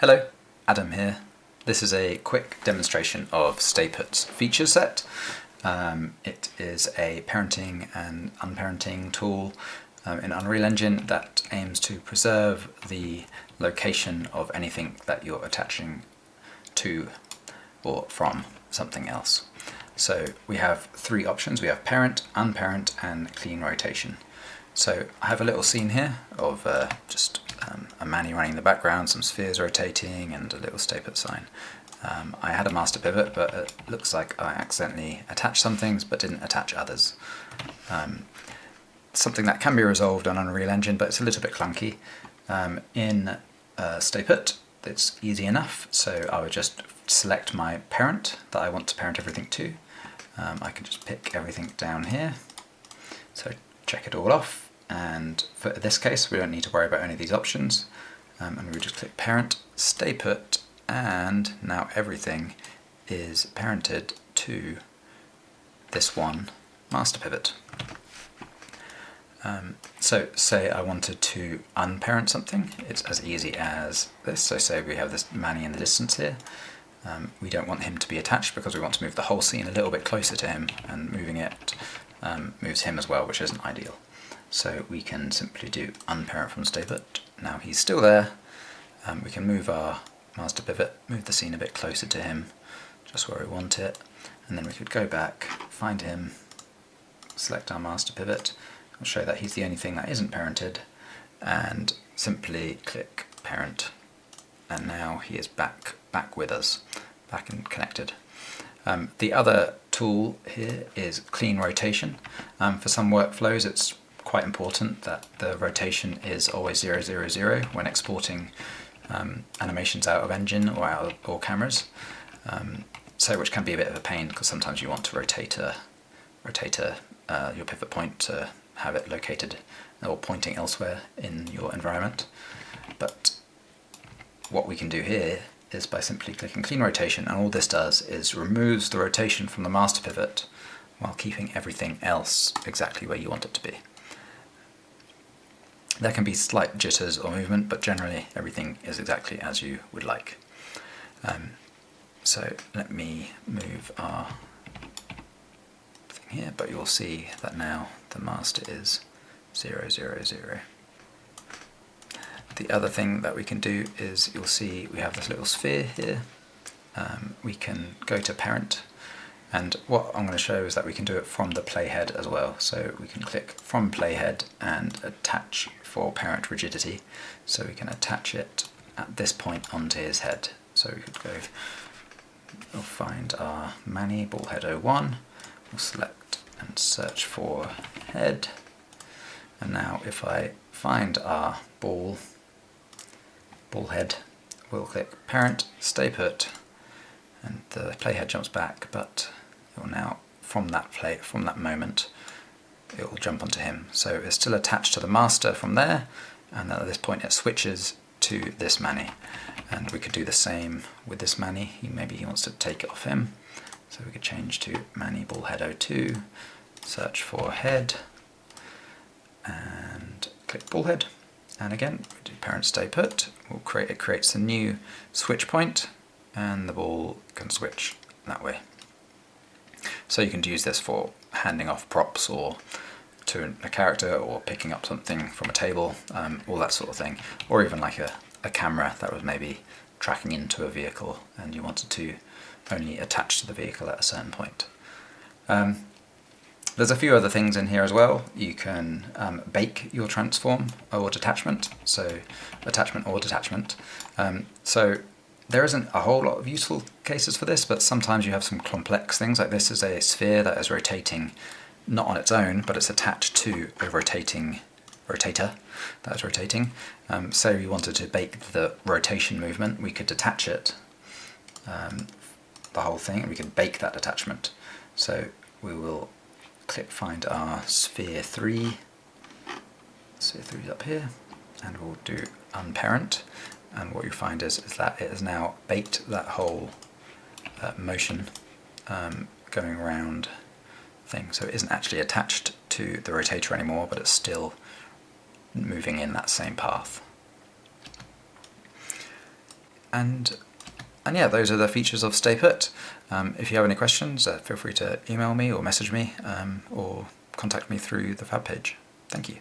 Hello, Adam here. This is a quick demonstration of StayPut's feature set. It is a parenting and unparenting tool in Unreal Engine that aims to preserve the location of anything that you're attaching to or from something else. So we have three options. We have parent, unparent, and clean rotation. So I have a little scene here of just a Manny running in the background, some spheres rotating, and a little StayPut sign. I had a master pivot, but it looks like I accidentally attached some things but didn't attach others. Something that can be resolved on Unreal Engine, but it's a little bit clunky. In StayPut, it's easy enough, so I would just select my parent that I want to parent everything to. I can just pick everything down here, so check it all off, and for this case we don't need to worry about any of these options, and we just click parent, StayPut, and now everything is parented to this one master pivot. So say I wanted to unparent something, it's as easy as this. So say we have this Manny in the distance here. We don't want him to be attached because we want to move the whole scene a little bit closer to him, and moving it moves him as well, which isn't ideal. So we can simply do unparent from StayPut. Now he's still there. We can move our master pivot, move the scene a bit closer to him, just where we want it, and then we could go back, find him, select our master pivot, and show that he's the only thing that isn't parented, and simply click parent, and now he is back with us, back and connected. The other tool here is clean rotation. For some workflows it's quite important that the rotation is always 0, 0, 0 when exporting animations out of Engine or cameras. So which can be a bit of a pain because sometimes you want to rotate your pivot point to have it located or pointing elsewhere in your environment. But what we can do here is by simply clicking clean rotation, and all this does is removes the rotation from the master pivot while keeping everything else exactly where you want it to be. There can be slight jitters or movement, but generally everything is exactly as you would like. So let me move our thing here, but you'll see that now the master is 0, 0, 0. The other thing that we can do is, you'll see we have this little sphere here. We can go to parent, and what I'm going to show is that we can do it from the playhead as well. So we can click from playhead and attach for parent rigidity. So we can attach it at this point onto his head. So we could go, we'll find our Manny ballhead 01, we'll select and search for head, and now if I find our ball head, we'll click parent, StayPut, and the playhead jumps back, but it will now, from that moment, it will jump onto him. So it's still attached to the master from there, and then at this point it switches to this Manny. And we could do the same with this Manny. Maybe he wants to take it off him. So we could change to Manny ballhead 02, search for head, and click ballhead. And again, we do parent StayPut. It creates a new switch point, and the ball can switch that way. So you can use this for handing off props or to a character, or picking up something from a table, all that sort of thing, or even like a camera that was maybe tracking into a vehicle and you wanted to only attach to the vehicle at a certain point. There's a few other things in here as well. You can bake your transform or detachment, so attachment or detachment. So there isn't a whole lot of useful cases for this, but sometimes you have some complex things, like this is a sphere that is rotating not on its own, but it's attached to a rotator that is rotating. So we wanted to bake the rotation movement, we could detach it, the whole thing, and we can bake that attachment. So we will click find our sphere 3. Sphere 3 is up here, and we'll do unparent. And what you find is that it has now baked that whole motion going around thing. So it isn't actually attached to the rotator anymore, but it's still moving in that same path. And yeah, those are the features of StayPut. If you have any questions, feel free to email me or message me or contact me through the Fab page. Thank you.